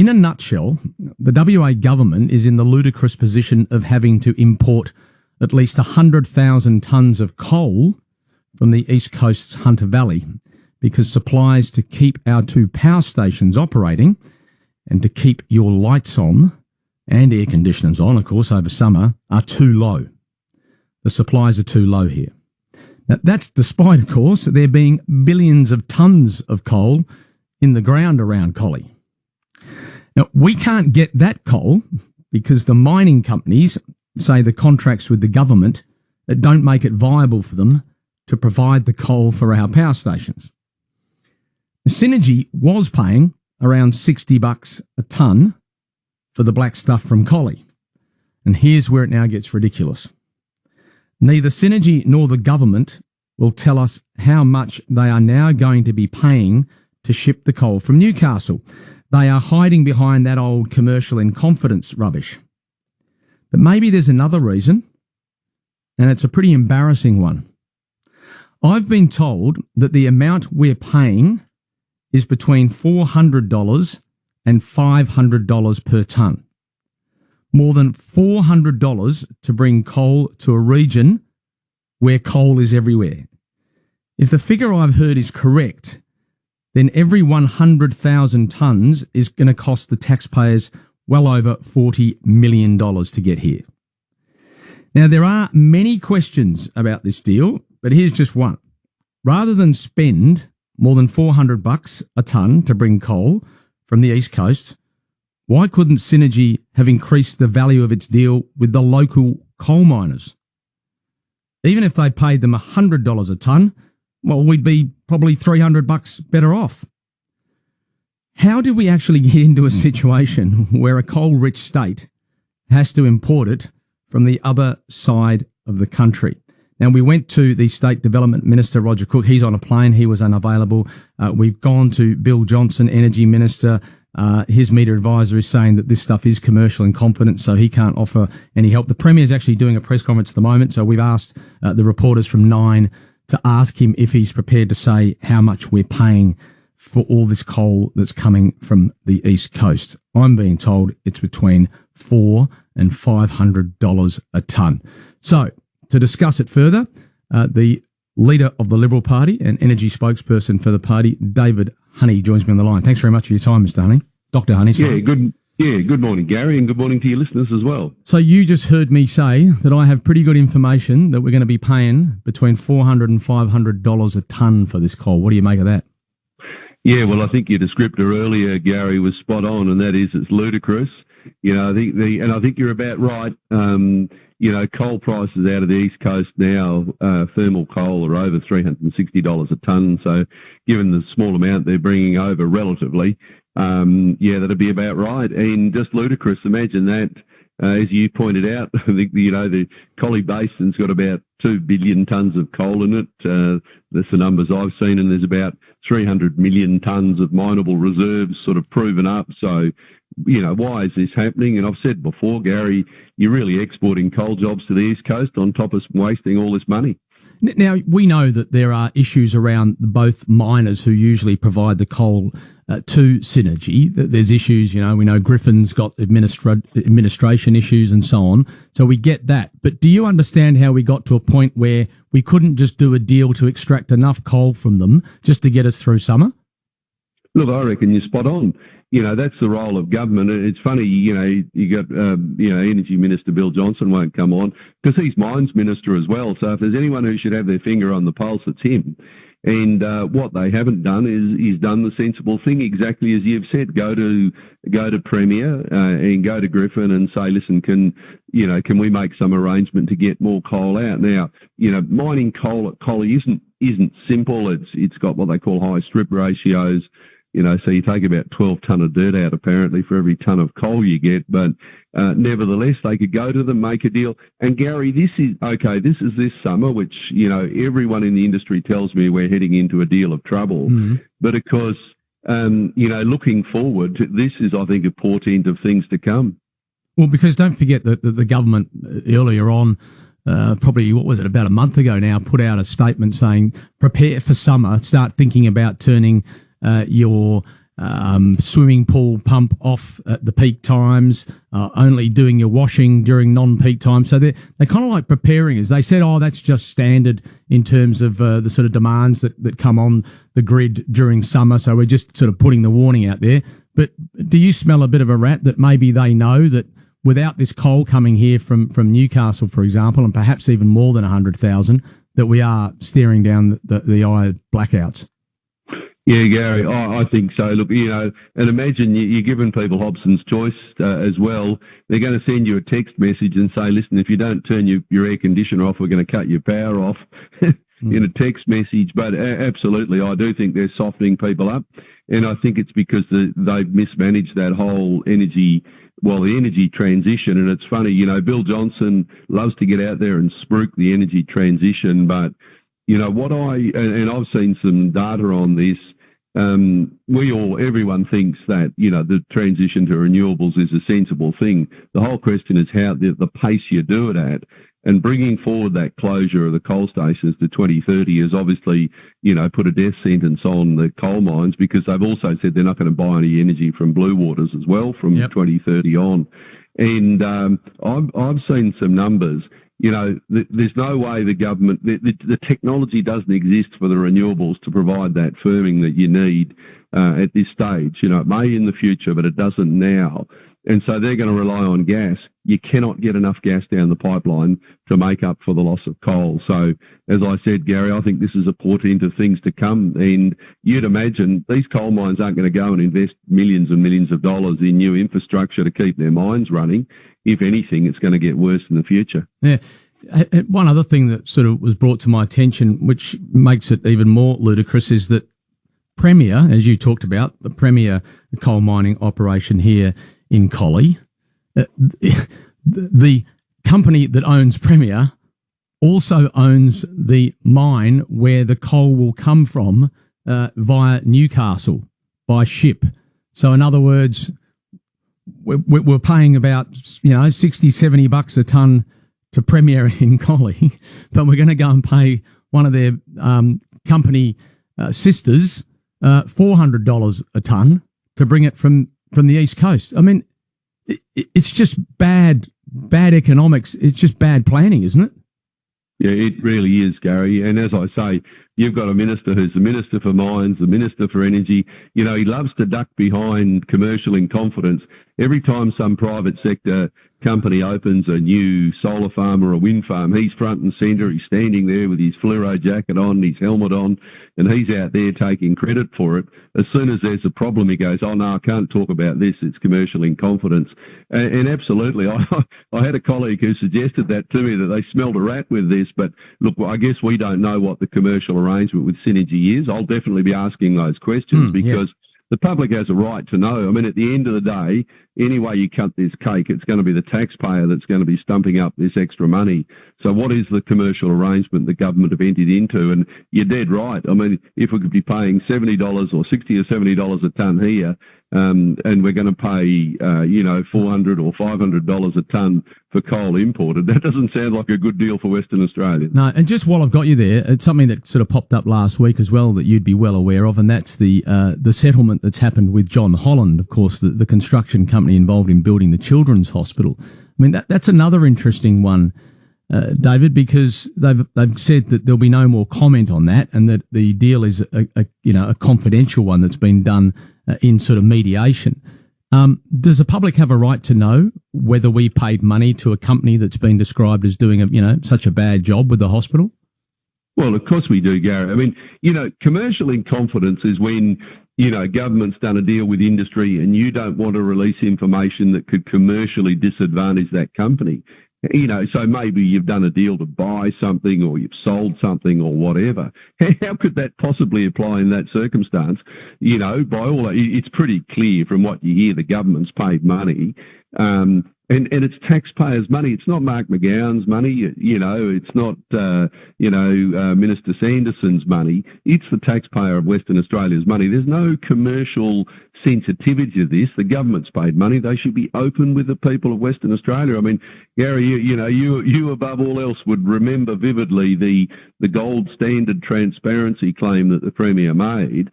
In a nutshell, the WA government is in the ludicrous position of having to import at least 100,000 tonnes of coal from the East Coast's Hunter Valley because supplies to keep our two power stations operating and to keep your lights on and air conditioners on, of course, over summer, are too low. The supplies are too low here. Now, that's despite, of course, there being billions of tonnes of coal in the ground around Collie. Now, we can't get that coal because the mining companies say the contracts with the government don't make it viable for them to provide the coal for our power stations. Synergy was paying around $60 a tonne for the black stuff from Collie. And here's where it now gets ridiculous. Neither Synergy nor the government will tell us how much they are now going to be paying to ship the coal from Newcastle. They are hiding behind that old commercial in confidence rubbish. But maybe there's another reason, and it's a pretty embarrassing one. I've been told that the amount we're paying is between $400 and $500 per tonne. More than $400 to bring coal to a region where coal is everywhere. If the figure I've heard is correct, then every 100,000 tonnes is going to cost the taxpayers well over $40 million to get here. Now, there are many questions about this deal, but here's just one. Rather than spend more than $400 a tonne to bring coal from the East Coast, why couldn't Synergy have increased the value of its deal with the local coal miners? Even if they paid them $100 a tonne, well, we'd be probably $300 better off. How do we actually get into a situation where a coal-rich state has to import it from the other side of the country? Now, we went to the State Development Minister, Roger Cook. He's on a plane. He was unavailable. We've gone to Bill Johnson, Energy Minister. His media advisor is saying that this stuff is commercial in confidence, so he can't offer any help. The Premier is actually doing a press conference at the moment, so we've asked the reporters from Nine to ask him if he's prepared to say how much we're paying for all this coal that's coming from the East Coast. I'm being told it's between $400 and $500 a tonne. So, to discuss it further, the leader of the Liberal Party and energy spokesperson for the party, David Honey, joins me on the line. Thanks very much for your time, Mr. Honey. Dr. Honey, sorry. Good morning, Gary, and good morning to your listeners as well. So you just heard me say that I have pretty good information that we're going to be paying between $400 and $500 a tonne for this coal. What do you make of that? Yeah, well, I think your descriptor earlier, Gary, was spot on, and that is it's ludicrous. You know, I think you're about right. Coal prices out of the East Coast now, thermal coal are over $360 a tonne. So given the small amount they're bringing over relatively, that'd be about right. And just ludicrous. Imagine that, as you pointed out, I think, the Collie Basin's got about 2 billion tonnes of coal in it. That's the numbers I've seen, and there's about 300 million tonnes of mineable reserves sort of proven up. So, why is this happening? And I've said before, Gary, you're really exporting coal jobs to the East Coast on top of wasting all this money. Now, we know that there are issues around both miners who usually provide the coal to Synergy. There's issues, we know Griffin's got administration issues and so on. So we get that. But do you understand how we got to a point where we couldn't just do a deal to extract enough coal from them just to get us through summer? Look, I reckon you're spot on. That's the role of government. It's funny, you got, Energy Minister Bill Johnson won't come on because he's Mines Minister as well. So if there's anyone who should have their finger on the pulse, it's him. And what they haven't done is done the sensible thing, exactly as you've said. Go to Premier and go to Griffin and say, listen, can we make some arrangement to get more coal out? Now, mining coal at Collie isn't simple. It's got what they call high strip ratios. So you take about 12 tonne of dirt out, apparently, for every tonne of coal you get. But nevertheless, they could go to them, make a deal. And, Gary, this is this summer, which, everyone in the industry tells me we're heading into a deal of trouble. Mm-hmm. But, of course, looking forward, this is, I think, a portent of things to come. Well, because don't forget that the government earlier on, probably, about a month ago now, put out a statement saying, prepare for summer, start thinking about turning your swimming pool pump off at the peak times, only doing your washing during non-peak times. So they're kind of like preparing us. They said, that's just standard in terms of the sort of demands that come on the grid during summer. So we're just sort of putting the warning out there. But do you smell a bit of a rat that maybe they know that without this coal coming here from Newcastle, for example, and perhaps even more than 100,000, that we are staring down the eye of blackouts? Yeah, Gary, I think so. Look, and imagine you're giving people Hobson's choice as well. They're going to send you a text message and say, listen, if you don't turn your air conditioner off, we're going to cut your power off in a text message. But absolutely, I do think they're softening people up. And I think it's because they've mismanaged that whole the energy transition. And it's funny, Bill Johnson loves to get out there and spruik the energy transition. But, and I've seen some data on this, everyone thinks that, the transition to renewables is a sensible thing. The whole question is how the pace you do it at. And bringing forward that closure of the coal stations to 2030 is obviously, put a death sentence on the coal mines, because they've also said they're not going to buy any energy from Blue Waters as well from 2030 on. And I've seen some numbers. There's no way the government, the technology doesn't exist for the renewables to provide that firming that you need at this stage. It may in the future, but it doesn't now. And so they're going to rely on gas. You cannot get enough gas down the pipeline to make up for the loss of coal. So, as I said, Gary, I think this is a portent of things to come. And you'd imagine these coal mines aren't going to go and invest millions and millions of dollars in new infrastructure to keep their mines running. If anything, it's going to get worse in the future. Yeah. One other thing that sort of was brought to my attention, which makes it even more ludicrous, is that Premier, as you talked about, the Premier coal mining operation here in Collie, the company that owns Premier also owns the mine where the coal will come from via Newcastle by ship. So in other words, we're paying about 60, 70 bucks a tonne to Premier in Collie, but we're going to go and pay one of their company sisters $400 a tonne to bring it from the East Coast. I mean, it's just bad economics. It's just bad planning, isn't it? Yeah, it really is, Gary. And as I say, you've got a minister who's the Minister for Mines, the Minister for Energy. He loves to duck behind commercial in confidence. Every time some private sector company opens a new solar farm or a wind farm, he's front and centre. He's standing there with his fluoro jacket on, his helmet on, and he's out there taking credit for it. As soon as there's a problem, he goes, oh, no, I can't talk about this. It's commercial in confidence. And absolutely, I had a colleague who suggested that to me, that they smelled a rat with this. But look, I guess we don't know what the commercial arrangement with Synergy is. I'll definitely be asking those questions because the public has a right to know. I mean, at the end of the day, any way you cut this cake, it's going to be the taxpayer that's going to be stumping up this extra money. So what is the commercial arrangement the government have entered into? And you're dead right. I mean, if we could be paying $70 or $60 or $70 a tonne here, and we're going to pay, $400 or $500 a tonne for coal imported, that doesn't sound like a good deal for Western Australia. No, and just while I've got you there, it's something that sort of popped up last week as well that you'd be well aware of, and that's the settlement that's happened with John Holland, of course, the construction company involved in building the Children's Hospital. I mean, that's another interesting one, David, because they've said that there'll be no more comment on that, and that the deal is a confidential one that's been done in sort of mediation. Does the public have a right to know whether we paid money to a company that's been described as doing such a bad job with the hospital? Well, of course we do, Gary. I mean, commercial in confidence is when, government's done a deal with industry and you don't want to release information that could commercially disadvantage that company. So maybe you've done a deal to buy something or you've sold something or whatever. How could that possibly apply in that circumstance? By all, it's pretty clear from what you hear, the government's paid money. And it's taxpayers' money. It's not Mark McGowan's money. It's not, Minister Sanderson's money. It's the taxpayer of Western Australia's money. There's no commercial sensitivity to this. The government's paid money. They should be open with the people of Western Australia. I mean, Gary, you above all else would remember vividly the gold standard transparency claim that the Premier made.